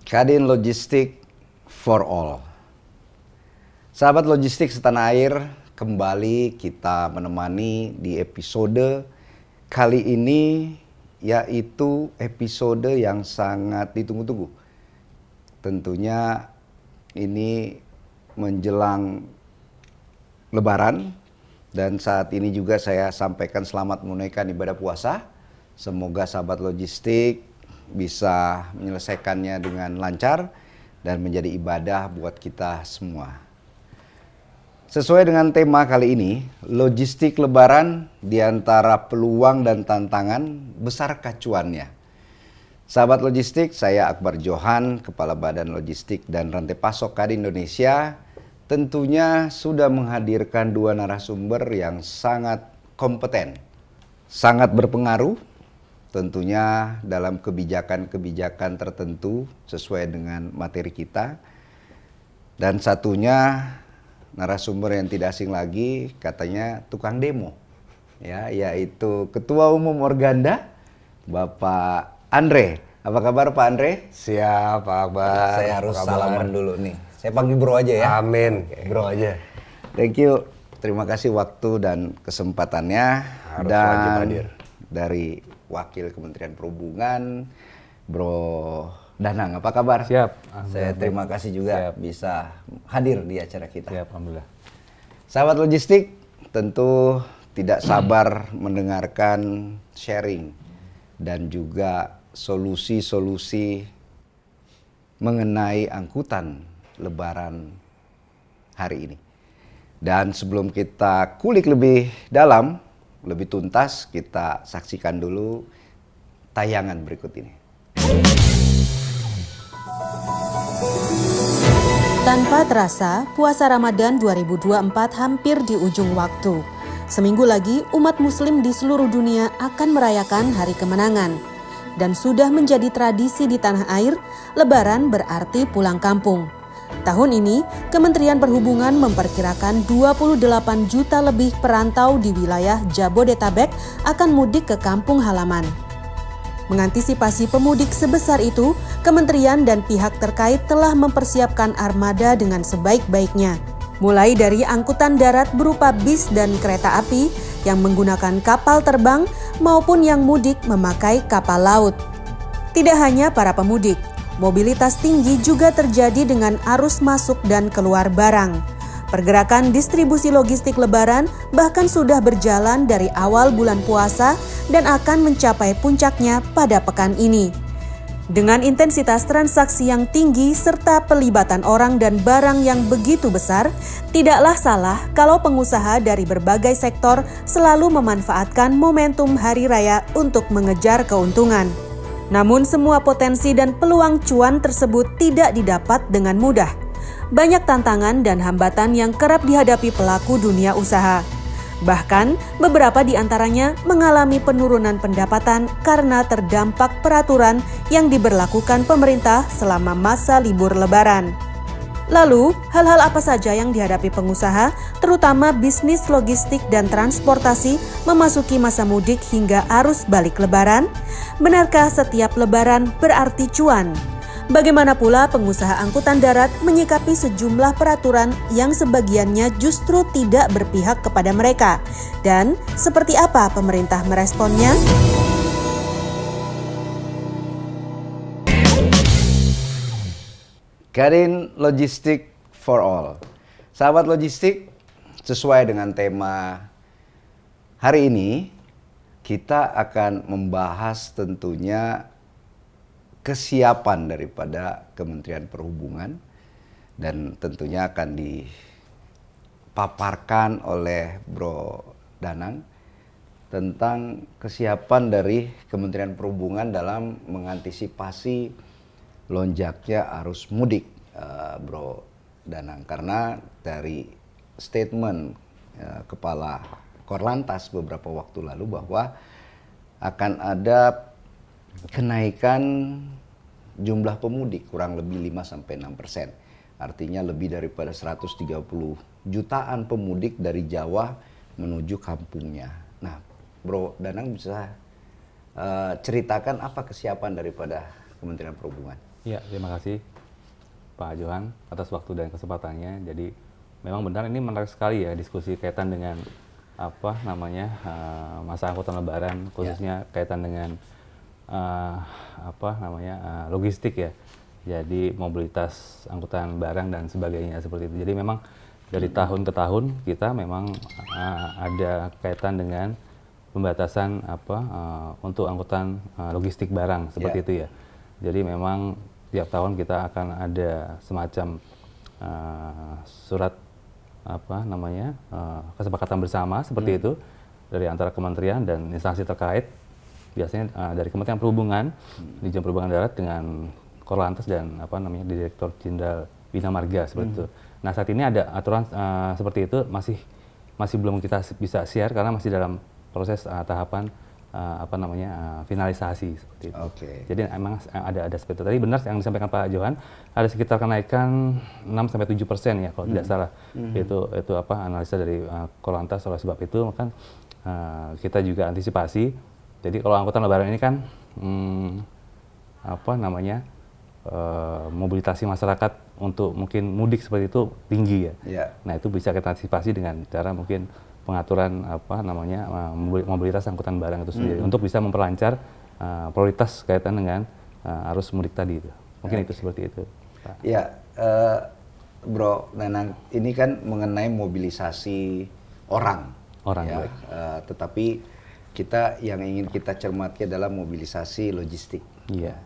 Kadin Logistik for All. Sahabat logistik setanah air, kembali kita menemani di episode kali ini, yaitu episode yang sangat ditunggu-tunggu. Tentunya ini menjelang Lebaran, dan saat ini juga saya sampaikan selamat menunaikan ibadah puasa. Semoga sahabat logistik bisa menyelesaikannya dengan lancar dan menjadi ibadah buat kita semua. Sesuai dengan tema kali ini, logistik Lebaran di antara peluang dan tantangan, besarkah cuannya? Sahabat logistik, saya Akbar Johan, Kepala Badan Logistik dan Rantai Pasok Kadin Indonesia, tentunya sudah menghadirkan dua narasumber yang sangat kompeten, sangat berpengaruh tentunya dalam kebijakan-kebijakan tertentu sesuai dengan materi kita. Dan satunya narasumber yang tidak asing lagi, katanya tukang demo, ya, yaitu Ketua Umum Organda, Bapak Andre. Apa kabar Pak Andre? Siap Pak Akbar. Saya harus salaman dulu nih. Saya panggil bro aja ya. Amin. Okay. Bro aja. Thank you. Terima kasih waktu dan kesempatannya. Harus dan wajib hadir. Dari Wakil Kementerian Perhubungan, Bro Danang, apa kabar? Siap. Saya terima kasih juga bisa hadir di acara kita. Siap, alhamdulillah. Sahabat logistik, tentu tidak sabar mendengarkan sharing dan juga solusi-solusi mengenai angkutan Lebaran hari ini. Dan sebelum kita kulik lebih dalam, lebih tuntas, kita saksikan dulu tayangan berikut ini. Tanpa terasa, puasa Ramadan 2024 hampir di ujung waktu. Seminggu lagi, umat muslim di seluruh dunia akan merayakan Hari Kemenangan. Dan sudah menjadi tradisi di tanah air, Lebaran berarti pulang kampung. Tahun ini, Kementerian Perhubungan memperkirakan 28 juta lebih perantau di wilayah Jabodetabek akan mudik ke kampung halaman. Mengantisipasi pemudik sebesar itu, Kementerian dan pihak terkait telah mempersiapkan armada dengan sebaik-baiknya. Mulai dari angkutan darat berupa bis dan kereta api yang menggunakan kapal terbang maupun yang mudik memakai kapal laut. Tidak hanya para pemudik, mobilitas tinggi juga terjadi dengan arus masuk dan keluar barang. Pergerakan distribusi logistik Lebaran bahkan sudah berjalan dari awal bulan puasa dan akan mencapai puncaknya pada pekan ini. Dengan intensitas transaksi yang tinggi serta pelibatan orang dan barang yang begitu besar, tidaklah salah kalau pengusaha dari berbagai sektor selalu memanfaatkan momentum hari raya untuk mengejar keuntungan. Namun semua potensi dan peluang cuan tersebut tidak didapat dengan mudah. Banyak tantangan dan hambatan yang kerap dihadapi pelaku dunia usaha. Bahkan beberapa di antaranya mengalami penurunan pendapatan karena terdampak peraturan yang diberlakukan pemerintah selama masa libur Lebaran. Lalu, hal-hal apa saja yang dihadapi pengusaha, terutama bisnis logistik dan transportasi memasuki masa mudik hingga arus balik Lebaran? Benarkah setiap Lebaran berarti cuan? Bagaimana pula pengusaha angkutan darat menyikapi sejumlah peraturan yang sebagiannya justru tidak berpihak kepada mereka? Dan seperti apa pemerintah meresponnya? Kadin Logistik for All. Sahabat logistik, sesuai dengan tema hari ini, kita akan membahas tentunya kesiapan daripada Kementerian Perhubungan, dan tentunya akan dipaparkan oleh Bro Danang tentang kesiapan dari Kementerian Perhubungan dalam mengantisipasi lonjaknya arus mudik, Bro Danang. Karena dari statement Kepala Korlantas beberapa waktu lalu bahwa akan ada kenaikan jumlah pemudik kurang lebih 5-6%. Artinya lebih daripada 130 jutaan pemudik dari Jawa menuju kampungnya. Nah, Bro Danang bisa ceritakan apa kesiapan daripada Kementerian Perhubungan? Iya, terima kasih Pak Johan atas waktu dan kesempatannya. Jadi memang benar ini menarik sekali ya diskusi kaitan dengan masa angkutan Lebaran, khususnya kaitan dengan logistik ya. Jadi mobilitas angkutan barang dan sebagainya seperti itu. Jadi memang dari tahun ke tahun kita memang ada kaitan dengan pembatasan untuk angkutan logistik barang seperti itu ya. Jadi memang tiap tahun kita akan ada semacam surat kesepakatan bersama seperti itu dari antara kementerian dan instansi terkait, biasanya dari Kementerian Perhubungan, Dijen Perhubungan Darat dengan Korlantas dan Direktur Jenderal Bina Marga seperti itu. Nah, saat ini ada aturan seperti itu masih belum kita bisa share karena masih dalam proses tahapan finalisasi seperti itu. Jadi emang ada seperti itu. Tadi benar yang disampaikan Pak Johan, ada sekitar kenaikan 6-7% ya kalau tidak salah. Itu analisa dari Korlantas. Oleh sebab itu maka kita juga antisipasi. Jadi kalau angkutan Lebaran ini kan mobilitasi masyarakat untuk mungkin mudik seperti itu tinggi ya. Nah, itu bisa kita antisipasi dengan cara mungkin pengaturan mobilitas angkutan barang itu sendiri untuk bisa memperlancar prioritas kaitan dengan arus mudik tadi itu. Mungkin itu seperti itu, Pak. Ya, Bro Nanang, ini kan mengenai mobilisasi orang ya. Tetapi kita yang ingin kita cermati adalah mobilisasi logistik. Iya.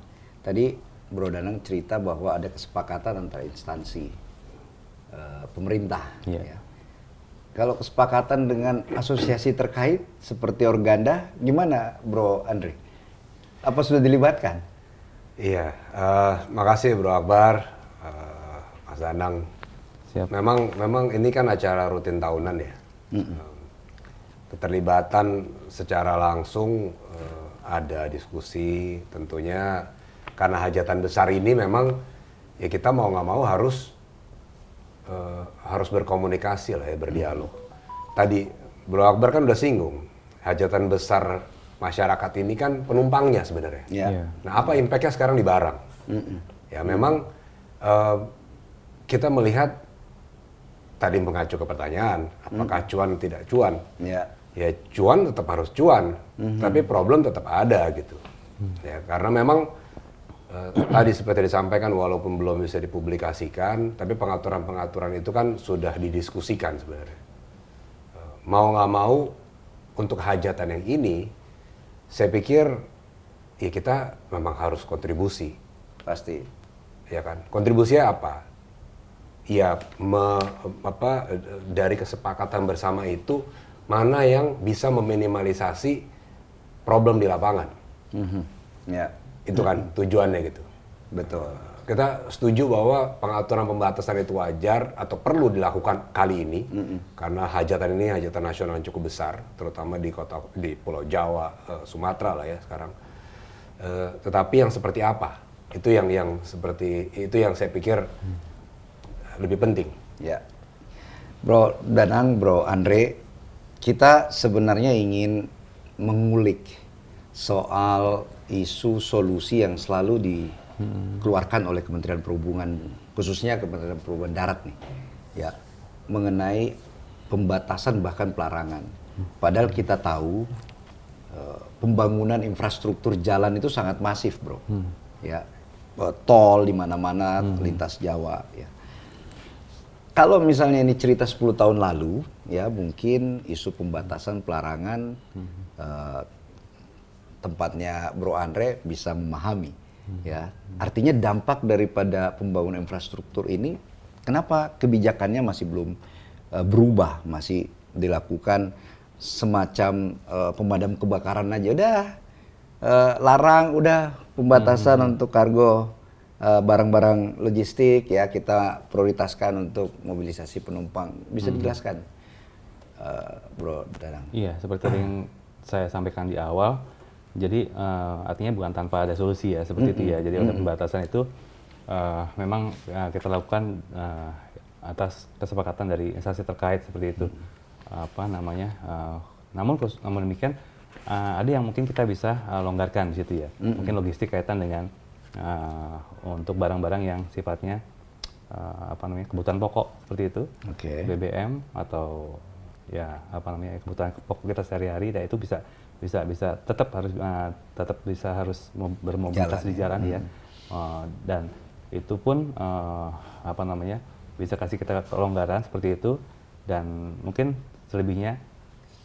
Tadi Bro Nanang cerita bahwa ada kesepakatan antara instansi pemerintah. Ya. Kalau kesepakatan dengan asosiasi terkait seperti Organda, gimana Bro Andre? Apa sudah dilibatkan? Iya, makasih Bro Akbar, Mas Danang. Siap. Memang ini kan acara rutin tahunan ya. Keterlibatan secara langsung ada diskusi, tentunya karena hajatan besar ini memang ya kita mau nggak mau harus berkomunikasi lah ya, berdialog. Tadi Bro Akbar kan udah singgung, hajatan besar masyarakat ini kan penumpangnya sebenarnya. Nah, apa impactnya sekarang di barang? Ya memang kita melihat tadi mengacu ke pertanyaan, apakah cuan tidak cuan? Ya cuan tetap harus cuan, tapi problem tetap ada gitu. Ya karena memang tadi seperti disampaikan walaupun belum bisa dipublikasikan, tapi pengaturan-pengaturan itu kan sudah didiskusikan sebenarnya. Mau nggak mau untuk hajatan yang ini, saya pikir ya kita memang harus kontribusi. Pasti. Ya kan? Kontribusinya apa? Ya dari kesepakatan bersama itu mana yang bisa meminimalisasi problem di lapangan. Itu kan tujuannya gitu. Betul. Kita setuju bahwa pengaturan pembatasan itu wajar atau perlu dilakukan kali ini karena hajatan ini hajatan nasional yang cukup besar, terutama di Pulau Jawa, Sumatera lah ya sekarang. Tetapi yang seperti apa? Itu yang saya pikir lebih penting. Ya, Bro Danang, Bro Andre, kita sebenarnya ingin mengulik soal isu solusi yang selalu dikeluarkan oleh Kementerian Perhubungan, khususnya Kementerian Perhubungan Darat nih, ya, mengenai pembatasan bahkan pelarangan. Padahal kita tahu pembangunan infrastruktur jalan itu sangat masif, Bro. Ya, tol di mana-mana lintas Jawa. Ya. Kalau misalnya ini cerita 10 tahun lalu, ya mungkin isu pembatasan pelarangan tempatnya Bro Andre bisa memahami, ya. Artinya dampak daripada pembangunan infrastruktur ini, kenapa kebijakannya masih belum berubah, masih dilakukan semacam pemadam kebakaran aja, udah larang, udah pembatasan untuk kargo barang-barang logistik, ya kita prioritaskan untuk mobilisasi penumpang. Bisa dijelaskan, Bro Danang? Iya, seperti yang saya sampaikan di awal. Jadi artinya bukan tanpa ada solusi ya seperti itu ya. Jadi ada pembatasan itu memang kita lakukan atas kesepakatan dari instansi terkait seperti itu. Namun demikian ada yang mungkin kita bisa longgarkan di situ ya. Mungkin logistik kaitan dengan untuk barang-barang yang sifatnya kebutuhan pokok seperti itu, BBM atau ya kebutuhan pokok kita sehari-hari, dan itu bisa tetap harus bermobilitas di jalan ya, dan itu pun bisa kasih kita kelonggaran seperti itu, dan mungkin selebihnya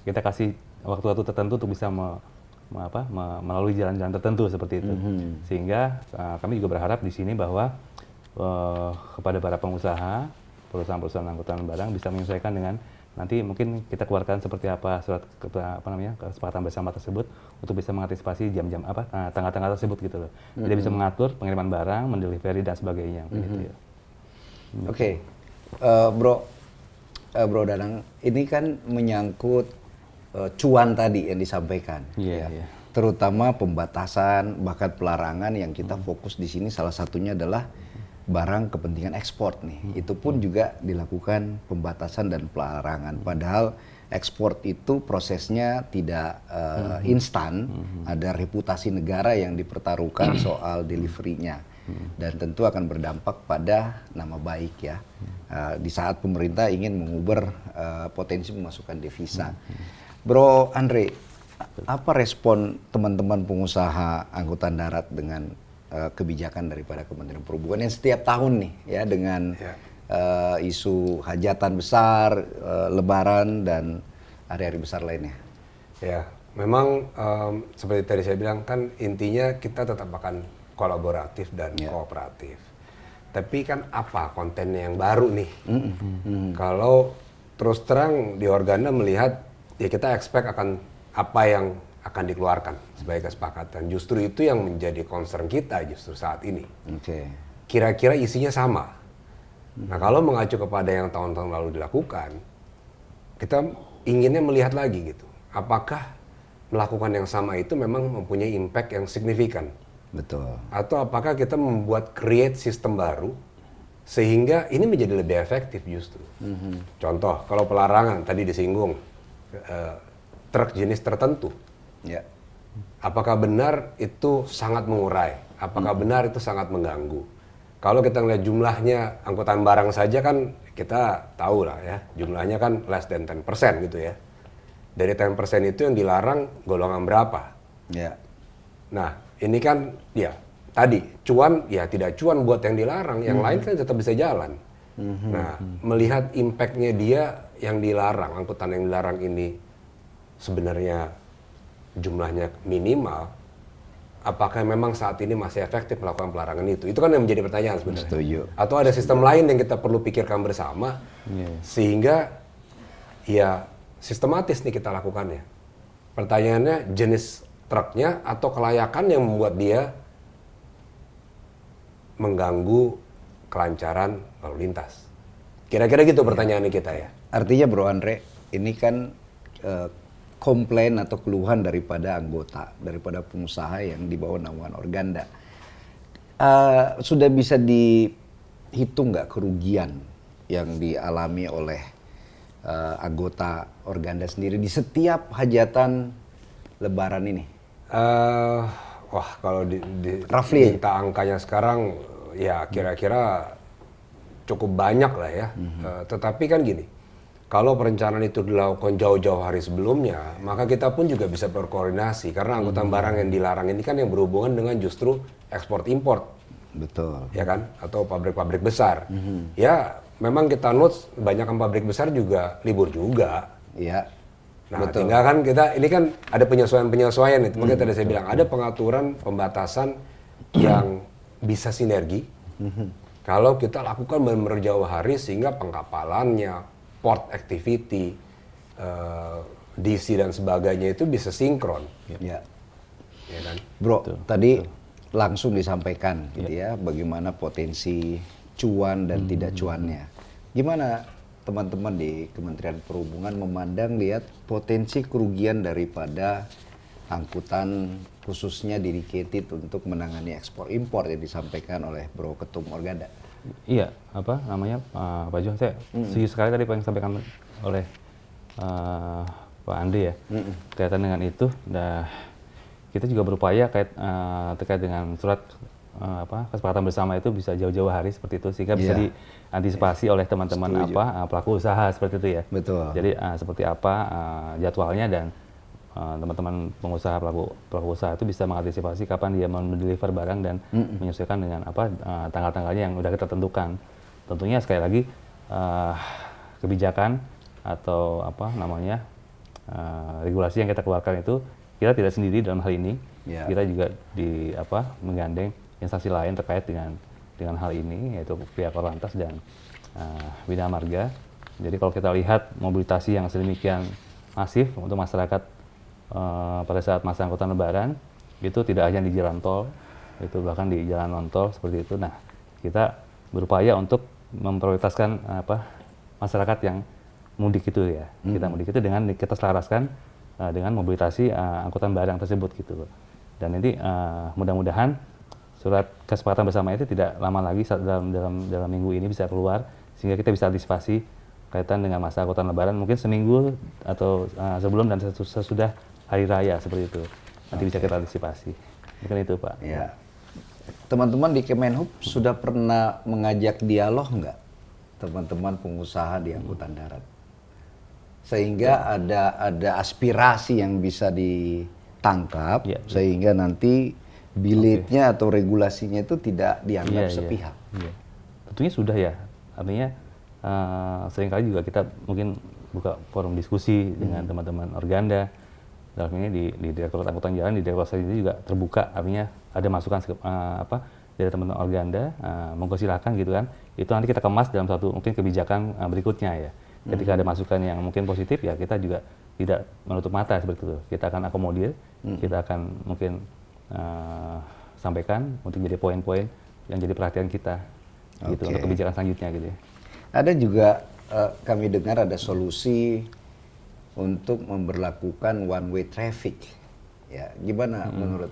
kita kasih waktu-waktu tertentu untuk bisa melalui jalan-jalan tertentu seperti itu. Sehingga kami juga berharap di sini bahwa kepada para pengusaha, perusahaan-perusahaan angkutan barang bisa menyesuaikan dengan nanti mungkin kita keluarkan seperti apa surat kesepakatan bersama tersebut untuk bisa mengantisipasi jam-jam tanggal-tanggal tersebut gitu loh. Jadi bisa mengatur pengiriman barang, mendelivery dan sebagainya gitu ya. Oke. Bro Danang, ini kan menyangkut cuan tadi yang disampaikan. Terutama pembatasan bahkan pelarangan yang kita fokus di sini salah satunya adalah barang kepentingan ekspor nih. Itu pun juga dilakukan pembatasan dan pelarangan. Padahal ekspor itu prosesnya tidak instan. Ada reputasi negara yang dipertaruhkan soal delivery-nya. Dan tentu akan berdampak pada nama baik ya. Di saat pemerintah ingin mengubur potensi pemasukan devisa. Bro Andre, apa respon teman-teman pengusaha angkutan darat dengan kebijakan daripada Kementerian Perhubungan yang setiap tahun nih ya dengan isu hajatan besar, Lebaran dan hari-hari besar lainnya? Ya, memang seperti tadi saya bilang kan intinya kita tetap akan kolaboratif dan kooperatif. Tapi kan apa kontennya yang baru nih? Kalau terus terang di Organda melihat ya kita expect akan apa yang akan dikeluarkan sebagai kesepakatan. Justru itu yang menjadi concern kita justru saat ini. Kira-kira isinya sama. Nah kalau mengacu kepada yang tahun-tahun lalu dilakukan, kita inginnya melihat lagi gitu. Apakah melakukan yang sama itu memang mempunyai impact yang signifikan? Betul. Atau apakah kita membuat create sistem baru sehingga ini menjadi lebih efektif justru. Contoh, kalau pelarangan tadi disinggung truk jenis tertentu. Apakah benar itu sangat mengurai? Apakah benar itu sangat mengganggu? Kalau kita ngeliat jumlahnya angkutan barang saja kan kita tahu lah ya, jumlahnya kan less than 10% gitu ya. Dari 10% itu yang dilarang golongan berapa? Nah, ini kan ya tadi cuan ya tidak cuan buat yang dilarang, yang lain kan tetap bisa jalan. Nah, melihat impactnya dia yang dilarang, angkutan yang dilarang ini sebenarnya jumlahnya minimal, apakah memang saat ini masih efektif melakukan pelarangan itu? Itu kan yang menjadi pertanyaan sebenarnya. Setuju. Atau ada sistem lain yang kita perlu pikirkan bersama, sehingga ya sistematis nih kita lakukannya. Pertanyaannya jenis truknya atau kelayakan yang membuat dia mengganggu kelancaran lalu lintas. Kira-kira gitu pertanyaannya kita ya. Artinya Bro Andre, ini kan komplain atau keluhan daripada anggota, daripada pengusaha yang di bawah naungan Organda. Sudah bisa dihitung nggak kerugian yang dialami oleh anggota Organda sendiri di setiap hajatan Lebaran ini? Wah, kalau Roughly. minta angkanya sekarang ya kira-kira cukup banyak lah ya. Tetapi kan gini, kalau perencanaan itu dilakukan jauh-jauh hari sebelumnya, maka kita pun juga bisa berkoordinasi karena angkutan barang yang dilarang ini kan yang berhubungan dengan justru ekspor-import. Betul. Ya kan? Atau pabrik-pabrik besar. Ya, memang kita notes banyak pabrik besar juga libur juga. Iya. Nah, tinggal kan kita, ini kan ada penyesuaian itu. Makanya tadi saya bilang, ada pengaturan, pembatasan yang bisa sinergi. Kalau kita lakukan benar-benar jauh hari sehingga pengkapalannya, port activity, DC dan sebagainya itu bisa sinkron. Ya. Ya kan? Bro, tadi langsung disampaikan gitu ya, bagaimana potensi cuan dan tidak cuannya. Gimana teman-teman di Kementerian Perhubungan memandang lihat potensi kerugian daripada angkutan khususnya dedicated untuk menangani ekspor impor yang disampaikan oleh Bro Ketum Organda? Iya, Pak Jo, saya setuju sekali tadi apa yang disampaikan oleh Pak Andi ya. Kaitan dengan itu, kita juga berupaya terkait dengan surat kesepakatan bersama itu bisa jauh-jauh hari seperti itu, sehingga bisa diantisipasi oleh teman-teman pelaku usaha seperti itu ya. Betul. Jadi seperti apa jadwalnya, dan teman-teman pengusaha pelaku usaha itu bisa mengantisipasi kapan dia mendeliver barang dan menyesuaikan dengan tanggal-tanggalnya yang sudah kita tentukan. Tentunya sekali lagi kebijakan atau regulasi yang kita keluarkan itu kita tidak sendiri dalam hal ini. Kita juga menggandeng instansi lain terkait dengan hal ini, yaitu pihak Korlantas dan Bina Marga. Jadi kalau kita lihat mobilitasi yang sedemikian masif untuk masyarakat pada saat masa angkutan Lebaran, itu tidak hanya di jalan tol, itu bahkan di jalan non tol seperti itu. Nah, kita berupaya untuk memprioritaskan masyarakat yang mudik itu ya. Kita mudik itu dengan kita selaraskan dengan mobilitasi angkutan barang tersebut gitu. Dan nanti mudah-mudahan surat kesepakatan bersama itu tidak lama lagi dalam minggu ini bisa keluar, sehingga kita bisa antisipasi kaitan dengan masa angkutan Lebaran, mungkin seminggu atau sebelum dan sesudah hari raya seperti itu. Nanti bisa kita antisipasi. Mungkin itu Pak. Ya. Teman-teman di Kemenhub sudah pernah mengajak dialog nggak teman-teman pengusaha di angkutan darat? Sehingga ada aspirasi yang bisa ditangkap, sehingga nanti bilitnya atau regulasinya itu tidak dianggap sepihak. Tentunya sudah ya, artinya seringkali juga kita mungkin buka forum diskusi dengan teman-teman Organda. Dalam ini di Direktorat Angkutan Jalan, di Direktorat ini juga terbuka, artinya ada masukan dari teman-teman Organda, monggo silakan gitu kan. Itu nanti kita kemas dalam satu mungkin kebijakan berikutnya ya. Ketika ada masukan yang mungkin positif ya, kita juga tidak menutup mata seperti itu. Kita akan akomodir, kita akan mungkin sampaikan untuk jadi poin-poin yang jadi perhatian kita gitu untuk kebijakan selanjutnya gitu ya. Ada juga kami dengar ada solusi untuk memberlakukan one way traffic. Ya, gimana menurut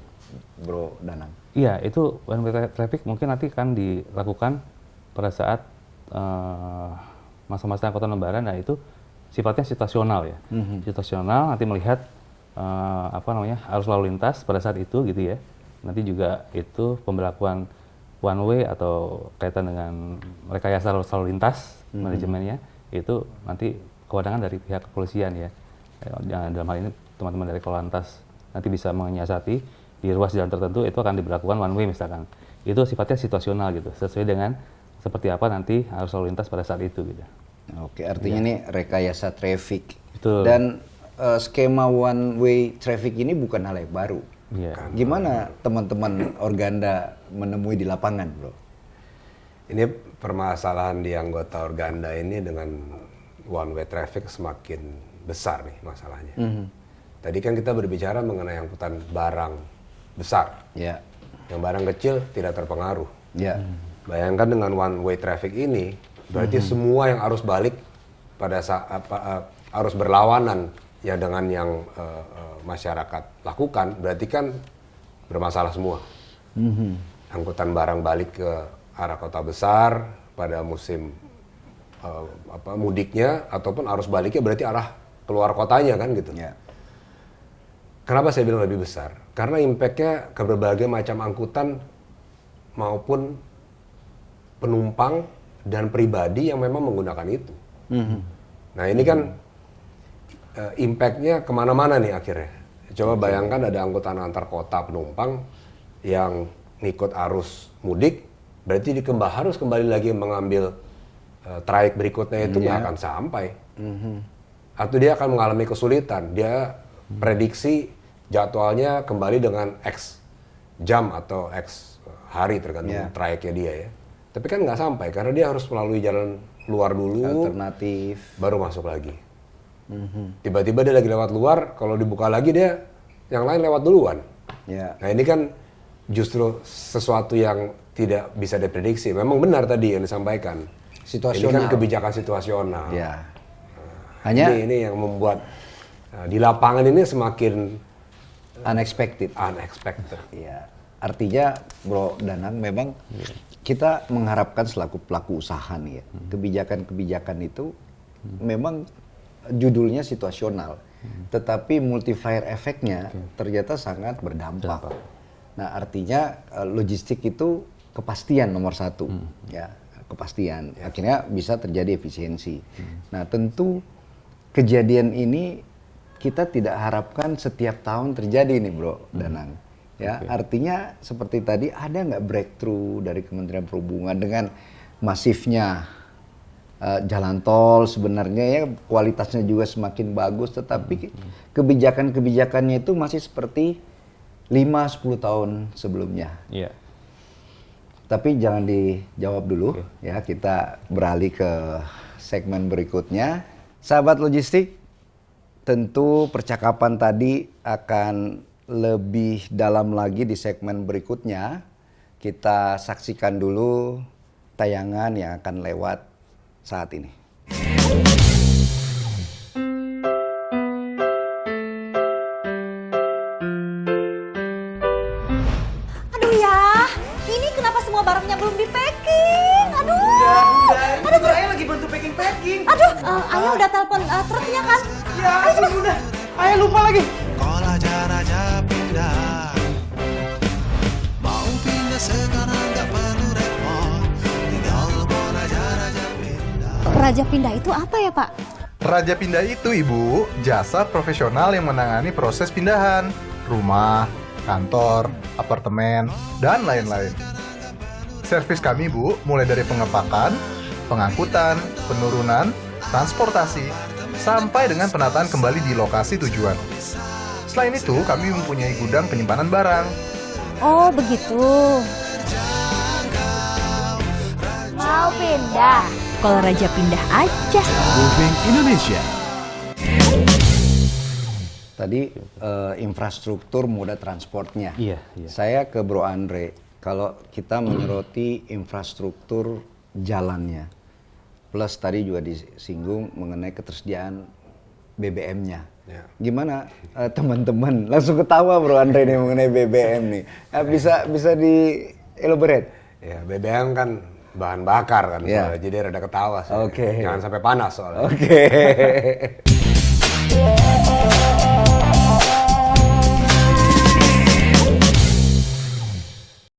Bro Danang? Iya, itu one way traffic mungkin nanti akan dilakukan pada saat masa-masa angkutan Lebaran. Nah, itu sifatnya situasional ya. Situasional, nanti melihat arus lalu lintas pada saat itu gitu ya. Nanti juga itu pemberlakuan one way atau kaitan dengan rekayasa lalu lintas manajemennya, itu nanti kewenangan dari pihak kepolisian ya. Dalam hal ini teman-teman dari Korlantas nanti bisa menyiasati di ruas jalan tertentu itu akan diberlakukan one way misalkan. Itu sifatnya situasional gitu, sesuai dengan seperti apa nanti arus lalu lintas pada saat itu gitu. Oke, artinya ini rekayasa traffic. Betul. Dan skema one way traffic ini bukan hal yang baru. Gimana teman-teman Organda menemui di lapangan, Bro? Ini permasalahan di anggota Organda ini dengan one way traffic semakin besar nih masalahnya. Tadi kan kita berbicara mengenai angkutan barang besar. Yang barang kecil tidak terpengaruh. Bayangkan dengan one way traffic ini, berarti semua yang arus balik pada saat arus berlawanan ya dengan yang masyarakat lakukan, berarti kan bermasalah semua. Angkutan barang balik ke arah kota besar pada musim mudiknya ataupun arus baliknya berarti arah keluar kotanya kan gitu. Kenapa saya bilang lebih besar? Karena impact-nya ke berbagai macam angkutan maupun penumpang dan pribadi yang memang menggunakan itu. Nah ini kan impact-nya kemana-mana nih akhirnya. Coba bayangkan ada angkutan antar kota penumpang yang ngikut arus mudik, berarti harus kembali lagi mengambil trayek berikutnya itu nggak akan sampai. Atau dia akan mengalami kesulitan, dia prediksi jadwalnya kembali dengan X jam atau X hari tergantung trayeknya dia ya. Tapi kan nggak sampai karena dia harus melalui jalan luar dulu, alternatif, baru masuk lagi. Tiba-tiba dia lagi lewat luar, kalau dibuka lagi dia yang lain lewat duluan. Nah ini kan justru sesuatu yang tidak bisa diprediksi. Memang benar tadi yang disampaikan. Ini kan kebijakan situasional. Hanya ini yang membuat di lapangan ini semakin unexpected. Artinya Bro Danang memang kita mengharapkan selaku pelaku usaha nih ya, kebijakan-kebijakan itu memang judulnya situasional, tetapi multiplier efeknya ternyata sangat berdampak. Nah, artinya logistik itu kepastian nomor satu, ya, kepastian. Akhirnya bisa terjadi efisiensi. Nah, tentu kejadian ini kita tidak harapkan setiap tahun terjadi nih, Bro Danang. Ya, artinya seperti tadi ada nggak breakthrough dari Kementerian Perhubungan dengan masifnya jalan tol, sebenarnya ya kualitasnya juga semakin bagus, tetapi kebijakan-kebijakannya itu masih seperti 5-10 tahun sebelumnya. Iya. Tapi jangan dijawab dulu, ya, kita beralih ke segmen berikutnya. Sahabat logistik, tentu percakapan tadi akan lebih dalam lagi di segmen berikutnya. Kita saksikan dulu tayangan yang akan lewat saat ini. Aduh ya, ini kenapa semua barangnya belum di packing? Aduh. Aduh, Bunda, Ayah lagi bantu packing. Aduh, Ayah udah telepon truknya kan? Ya, ampun Bunda. Ayah lupa lagi. Kalau raja pindah, mau pindah sekarang gak perlu repot, tinggal mau raja pindah. Raja pindah itu apa ya, Pak? Raja Pindah itu, Ibu, jasa profesional yang menangani proses pindahan rumah, kantor, apartemen, dan lain-lain. Servis kami, Bu, mulai dari pengepakan, pengangkutan, penurunan, transportasi, sampai dengan penataan kembali di lokasi tujuan. Selain itu, kami mempunyai gudang penyimpanan barang. Oh, begitu. Mau pindah? Kalau Raja pindah aja. Moving Indonesia. Tadi infrastruktur moda transportnya. Iya. Saya ke Bro Andre, kalau kita menyoroti infrastruktur jalannya, plus tadi juga disinggung mengenai ketersediaan BBM-nya. Ya. Gimana teman-teman? Langsung ketawa Bro Andre nih mengenai BBM nih. Bisa di elaborate? Ya, BBM kan bahan bakar kan, soalnya. Jadi rada ketawa sih. Jangan sampai panas soalnya. Oke.